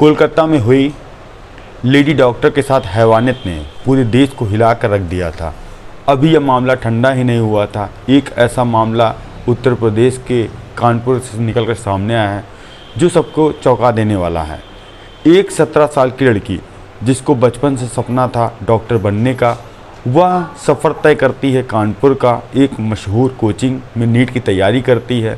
कोलकाता में हुई lady doctor के साथ हैवानियत ने पूरे देश को हिला कर रख दिया था। अभी यह मामला ठंडा ही नहीं हुआ था, एक ऐसा मामला उत्तर प्रदेश के कानपुर से निकलकर सामने आया है जो सबको चौंका देने वाला है। एक 17 साल की लड़की जिसको बचपन से सपना था डॉक्टर बनने का, वह सफ़र तय करती है कानपुर का एक मशहूर कोचिंग में नीट की तैयारी करती है।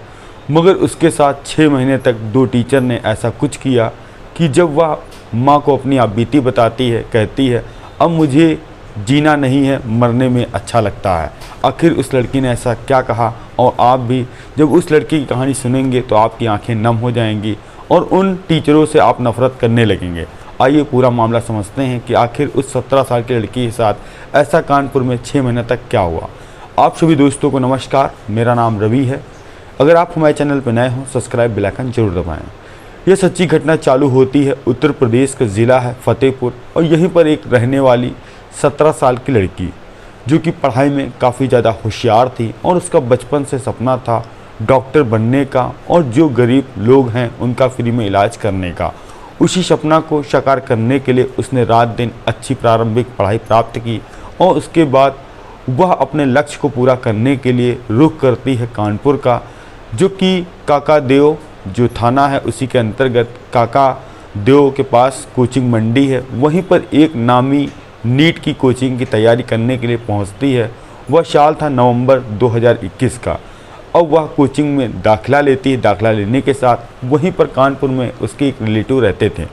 मगर उसके साथ 6 महीने तक 2 टीचर ने ऐसा कुछ किया कि जब वह माँ को अपनी आपबीती बताती है, कहती है अब मुझे जीना नहीं है, मरने में अच्छा लगता है। आखिर उस लड़की ने ऐसा क्या कहा, और आप भी जब उस लड़की की कहानी सुनेंगे तो आपकी आंखें नम हो जाएंगी और उन टीचरों से आप नफ़रत करने लगेंगे। आइए पूरा मामला समझते हैं कि आखिर उस 17 साल की लड़की के साथ ऐसा कानपुर में 6 महीने तक क्या हुआ। आप सभी दोस्तों को नमस्कार, मेरा नाम रवि है। अगर आप हमारे चैनल पर नए हों सब्सक्राइब बेल आइकन जरूर दबाएं। यह सच्ची घटना चालू होती है उत्तर प्रदेश का ज़िला है फतेहपुर, और यहीं पर एक रहने वाली 17 साल की लड़की जो कि पढ़ाई में काफ़ी ज़्यादा होशियार थी और उसका बचपन से सपना था डॉक्टर बनने का और जो गरीब लोग हैं उनका फ्री में इलाज करने का। उसी सपना को साकार करने के लिए उसने रात दिन अच्छी प्रारंभिक पढ़ाई प्राप्त की और उसके बाद वह अपने लक्ष्य को पूरा करने के लिए रुख करती है कानपुर का, जो कि काका देव जो थाना है उसी के अंतर्गत काका देव के पास कोचिंग मंडी है। वहीं पर एक नामी नीट की कोचिंग की तैयारी करने के लिए पहुंचती है। वह साल था नवंबर 2021 का। अब वह कोचिंग में दाखिला लेती है। दाखिला लेने के साथ वहीं पर कानपुर में उसके एक रिलेटिव रहते थे,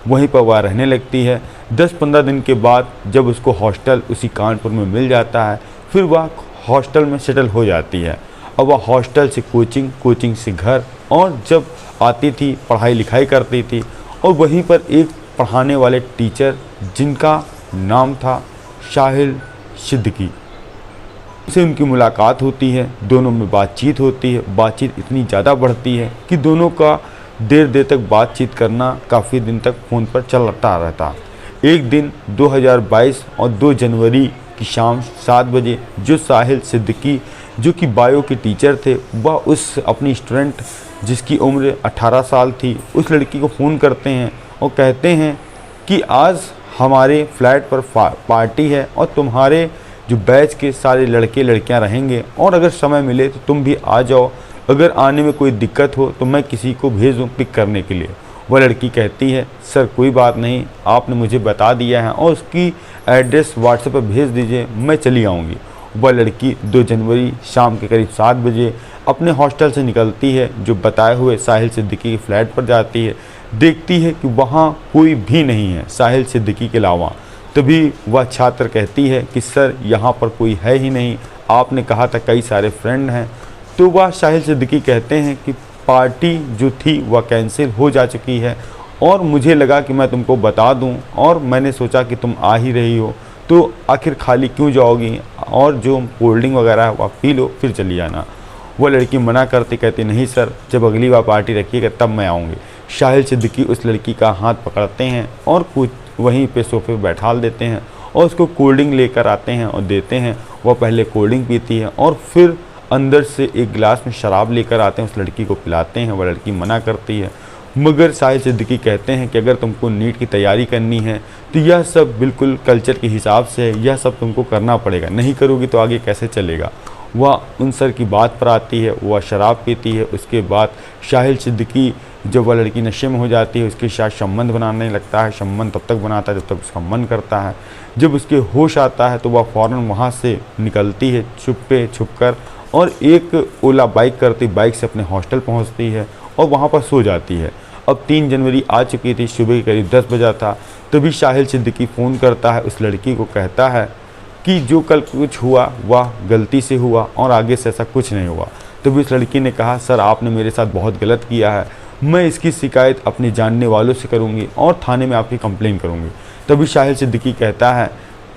वहीं पर वह रहने लगती है। 10-15 दिन के बाद जब उसको हॉस्टल उसी कानपुर में मिल जाता है, फिर वह हॉस्टल में सेटल हो जाती है। अब वह हॉस्टल से कोचिंग, कोचिंग से घर, और जब आती थी पढ़ाई लिखाई करती थी। और वहीं पर एक पढ़ाने वाले टीचर जिनका नाम था साहिल सिद्दीकी से उनकी मुलाकात होती है। दोनों में बातचीत होती है। बातचीत इतनी ज़्यादा बढ़ती है कि दोनों का देर देर तक बातचीत करना काफ़ी दिन तक फ़ोन पर चलता रहता। एक दिन 2022 और 2 जनवरी की शाम 7 बजे जो साहिल सिद्दीकी जो कि बायो के टीचर थे, वह उस अपनी स्टूडेंट जिसकी उम्र 18 साल थी उस लड़की को फ़ोन करते हैं और कहते हैं कि आज हमारे फ्लैट पर पार्टी है और तुम्हारे जो बैच के सारे लड़के लड़कियां रहेंगे, और अगर समय मिले तो तुम भी आ जाओ। अगर आने में कोई दिक्कत हो तो मैं किसी को भेज दूँ पिक करने के लिए। वह लड़की कहती है सर कोई बात नहीं, आपने मुझे बता दिया है और उसकी एड्रेस व्हाट्सएप पर भेज दीजिए, मैं चली आऊँगी। वह लड़की 2 जनवरी शाम के करीब 7 बजे अपने हॉस्टल से निकलती है, जो बताए हुए साहिल सिद्दीकी के फ्लैट पर जाती है। देखती है कि वहाँ कोई भी नहीं है साहिल सिद्दीकी के अलावा। तभी वह छात्र कहती है कि सर यहाँ पर कोई है ही नहीं, आपने कहा था कई सारे फ्रेंड हैं। तो वह साहिल सिद्दीकी कहते हैं कि पार्टी जो थी वह कैंसिल हो जा चुकी है और मुझे लगा कि मैं तुमको बता दूं, और मैंने सोचा कि तुम आ ही रही हो तो आखिर खाली क्यों जाओगी, और जो कोल्ड ड्रिंक वगैरह है वह पी लो फिर चली आना। वह लड़की मना करती, कहती नहीं सर, जब अगली बार पार्टी रखिएगा तब मैं आऊँगी। साहिल सिद्दीकी उस लड़की का हाथ पकड़ते हैं और कुछ वहीं पे सोफे पर बैठाल देते हैं और उसको कोल्ड ड्रिंक लेकर आते हैं और देते हैं। वह पहले कोल्ड ड्रिंक पीती है और फिर अंदर से एक गिलास में शराब लेकर आते हैं, उस लड़की को पिलाते हैं। वह लड़की मना करती है, मगर साहिल सिद्दीकी कहते हैं कि अगर तुमको नीट की तैयारी करनी है तो यह सब बिल्कुल कल्चर के हिसाब से है, यह सब तुमको करना पड़ेगा, नहीं करोगी तो आगे कैसे चलेगा। वह उन सर की बात पर आती है, वह शराब पीती है। उसके बाद साहिल सिद्दीकी जब वह लड़की नशे में हो जाती है उसके साथ संबंध बनाने लगता है। संबंध तब तक बनाता है जब तक उसका मन करता है। जब उसके होश आता है तो वह फ़ौरन वहाँ से निकलती है छुप कर, और एक ओला बाइक करती बाइक से अपने हॉस्टल पहुँचती है और वहाँ पर सो जाती है। अब 3 जनवरी आ चुकी थी, सुबह के करीब 10 बजा था। तभी साहिल सिद्दीकी फ़ोन करता है उस लड़की को, कहता है कि जो कल कुछ हुआ वह गलती से हुआ और आगे से ऐसा कुछ नहीं हुआ। तभी उस लड़की ने कहा सर आपने मेरे साथ बहुत गलत किया है, मैं इसकी शिकायत अपने जानने वालों से करूंगी और थाने में आपकी कंप्लेन करूंगी। तभी साहिल सिद्दीकी कहता है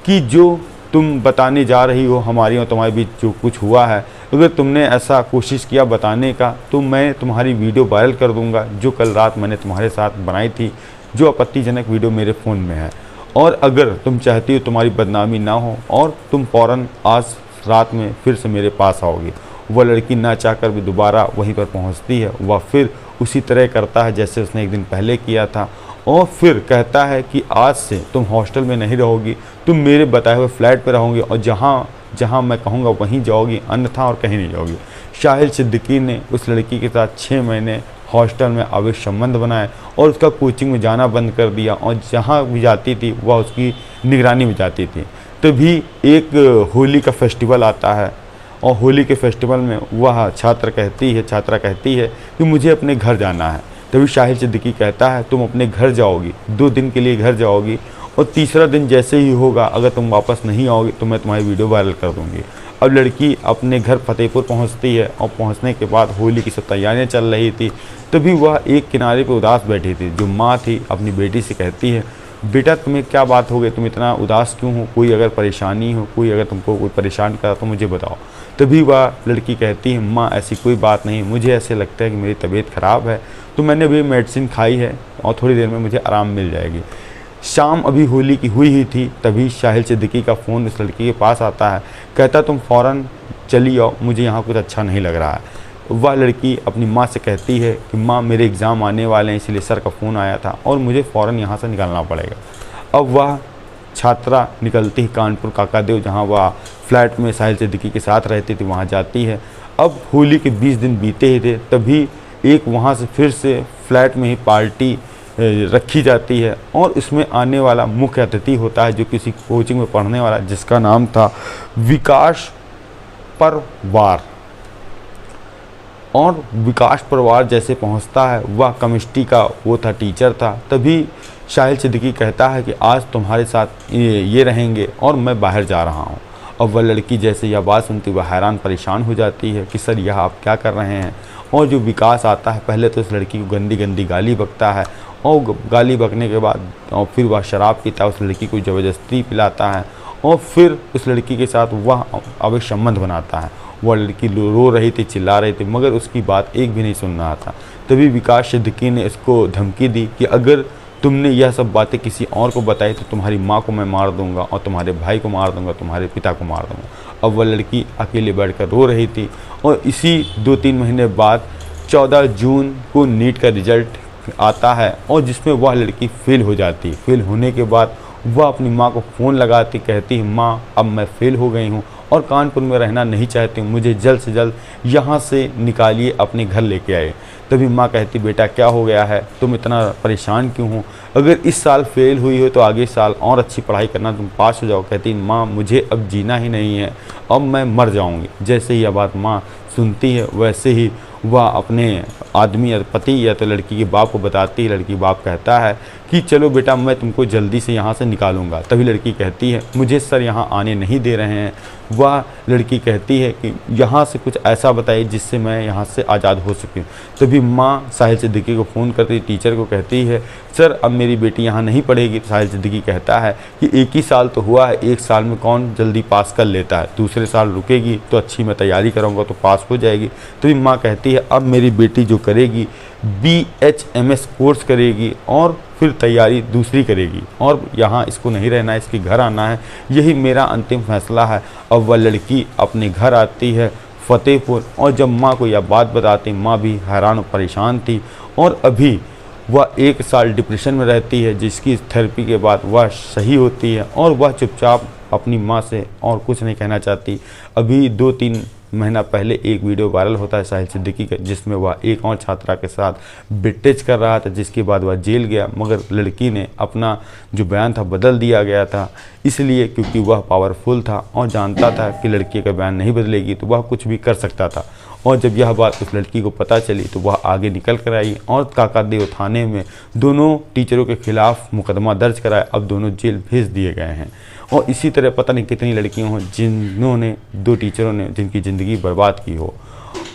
कि जो तुम बताने जा रही हो हमारी और तुम्हारे बीच जो कुछ हुआ है, अगर तुमने ऐसा कोशिश किया बताने का तो मैं तुम्हारी वीडियो वायरल कर दूंगा जो कल रात मैंने तुम्हारे साथ बनाई थी, जो आपत्तिजनक वीडियो मेरे फ़ोन में है। और अगर तुम चाहती हो तुम्हारी बदनामी ना हो और तुम फ़ौरन आज रात में फिर से मेरे पास आओगी। वह लड़की ना चाहकर भी दोबारा वहीं पर पहुंचती है। वह फिर उसी तरह करता है जैसे उसने एक दिन पहले किया था और फिर कहता है कि आज से तुम हॉस्टल में नहीं रहोगी, तुम मेरे बताए हुए फ्लैट पर रहोगी और जहाँ जहाँ मैं कहूँगा वहीं जाओगी, अन्यथा और कहीं नहीं जाओगी। साहिल सिद्दीकी ने उस लड़की के साथ 6 महीने हॉस्टल में अवैध संबंध बनाए और उसका कोचिंग में जाना बंद कर दिया और जहाँ भी जाती थी वह उसकी निगरानी में जाती थी। तभी एक होली का फेस्टिवल आता है और होली के फेस्टिवल में वह छात्रा कहती है कि मुझे अपने घर जाना है। तभी साहिल सिद्दीकी कहता है तुम अपने घर जाओगी, 2 दिन के लिए घर जाओगी और तीसरा दिन जैसे ही होगा अगर तुम वापस नहीं आओगी तो मैं तुम्हारी वीडियो वायरल कर दूँगी। अब लड़की अपने घर फतेहपुर पहुंचती है और पहुंचने के बाद होली की सब तैयारियां चल रही थी। तभी वह एक किनारे पर उदास बैठी थी। जो माँ थी अपनी बेटी से कहती है बेटा तुम्हें क्या बात हो गई, तुम इतना उदास क्यों हो, कोई अगर परेशानी हो, कोई अगर तुमको कोई परेशान करा तो मुझे बताओ। तभी वह लड़की कहती है माँ ऐसी कोई बात नहीं, मुझे ऐसे लगता है कि मेरी तबीयत ख़राब है तो मैंने अभी मेडिसिन खाई है और थोड़ी देर में मुझे आराम मिल जाएगी। शाम अभी होली की हुई ही थी। तभी साहिल सिद्दीकी का फ़ोन उस लड़की के पास आता है, कहता तुम फ़ौरन चली आओ, मुझे यहाँ कुछ अच्छा नहीं लग रहा है। वह लड़की अपनी माँ से कहती है कि माँ मेरे एग्ज़ाम आने वाले हैं इसलिए सर का फ़ोन आया था और मुझे फ़ौरन यहाँ से निकलना पड़ेगा। अब वह छात्रा निकलती है कानपुर काकादेव जहाँ वह फ्लैट में साहिल सिद्दीकी के साथ रहती थी, वहाँ जाती है। अब होली के 20 दिन बीते ही थे तभी एक वहाँ से फिर से फ्लैट में ही पार्टी रखी जाती है और इसमें आने वाला मुख्य अतिथि होता है जो किसी कोचिंग में पढ़ने वाला जिसका नाम था विकास परवार। और विकास परवार जैसे पहुंचता है वह केमिस्ट्री का वो था टीचर था। तभी साहिल सिद्दीकी कहता है कि आज तुम्हारे साथ ये रहेंगे और मैं बाहर जा रहा हूं। अब वह लड़की जैसे यह बात सुनती वह हैरान परेशान हो जाती है कि सर यह आप क्या कर रहे हैं। और जो विकास आता है पहले तो उस लड़की को गंदी गंदी गाली बकता है और गाली बकने के बाद और फिर वह शराब पीता है, उस लड़की को ज़बरदस्ती पिलाता है और फिर उस लड़की के साथ वह अवैध संबंध बनाता है। वह लड़की रो रही थी, चिल्ला रही थी मगर उसकी बात एक भी नहीं सुन रहा था। तभी विकास सिद्दीकी ने इसको धमकी दी कि अगर तुमने यह सब बातें किसी और को बताई तो तुम्हारी माँ को मैं मार दूंगा और तुम्हारे भाई को मार दूंगा, तुम्हारे पिता को मार दूंगा। अब वह लड़की अकेले बैठकर रो रही थी और इसी 2-3 महीने बाद 14 जून को नीट का रिजल्ट आता है और जिसमें वह लड़की फेल हो जाती। फेल होने के बाद वह अपनी माँ को फ़ोन लगाती, कहती है माँ अब मैं फ़ेल हो गई हूँ और कानपुर में रहना नहीं चाहती हूँ, मुझे जल्द से जल्द यहाँ से निकालिए, अपने घर लेके आए। तभी माँ कहती बेटा क्या हो गया है, तुम इतना परेशान क्यों हो, अगर इस साल फेल हुई हो तो आगे साल और अच्छी पढ़ाई करना, तुम पास हो जाओ। कहती माँ मुझे अब जीना ही नहीं है, अब मैं मर जाऊँगी। जैसे ही यह बात माँ सुनती है वैसे ही वह अपने आदमी या पति या तो लड़की के बाप को बताती है। लड़की बाप कहता है कि चलो बेटा मैं तुमको जल्दी से यहाँ से निकालूंगा। तभी लड़की कहती है मुझे सर यहाँ आने नहीं दे रहे हैं। वह लड़की कहती है कि यहाँ से कुछ ऐसा बताइए जिससे मैं यहाँ से आज़ाद हो सकूँ। तभी माँ साहिल सिद्दीकी को फ़ोन करती टीचर को कहती है सर अब मेरी बेटी यहाँ नहीं पढ़ेगी। तो साहिल सिद्दीकी कहता है कि एक ही साल तो हुआ है, एक साल में कौन जल्दी पास कर लेता है, दूसरे साल रुकेगी तो अच्छी मैं तैयारी करूँगा तो पास हो जाएगी। तभी माँ कहती है अब मेरी बेटी जो करेगी BHMS कोर्स करेगी और फिर तैयारी दूसरी करेगी और यहाँ इसको नहीं रहना है, इसके घर आना है, यही मेरा अंतिम फैसला है। अब वह लड़की अपने घर आती है फतेहपुर और जब माँ को यह बात बताती माँ भी हैरान और परेशान थी और अभी वह 1 साल डिप्रेशन में रहती है जिसकी थेरेपी के बाद वह सही होती है और वह चुपचाप अपनी माँ से और कुछ नहीं कहना चाहती। अभी 2-3 महीना पहले एक वीडियो वायरल होता है साहिल सिद्दीकी का जिसमें वह एक और छात्रा के साथ बेटेज कर रहा था, जिसके बाद वह जेल गया मगर लड़की ने अपना जो बयान था बदल दिया गया था, इसलिए क्योंकि वह पावरफुल था और जानता था कि लड़की का बयान नहीं बदलेगी तो वह कुछ भी कर सकता था। और जब यह बात उस लड़की को पता चली तो वह आगे निकल कर आई और काकादेव थाने में दोनों टीचरों के खिलाफ मुकदमा दर्ज कराया। अब दोनों जेल भेज दिए गए हैं और इसी तरह पता नहीं कितनी लड़कियां हों जिन्होंने 2 टीचरों ने जिनकी ज़िंदगी बर्बाद की हो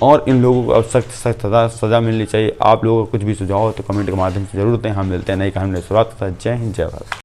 और इन लोगों को अब सख्त सख्त सज़ा मिलनी चाहिए। आप लोगों को कुछ भी सुझाव हो तो कमेंट के माध्यम से ज़रूर दें। हम मिलते हैं नई कहानी में। जय हिंद, जय भारत।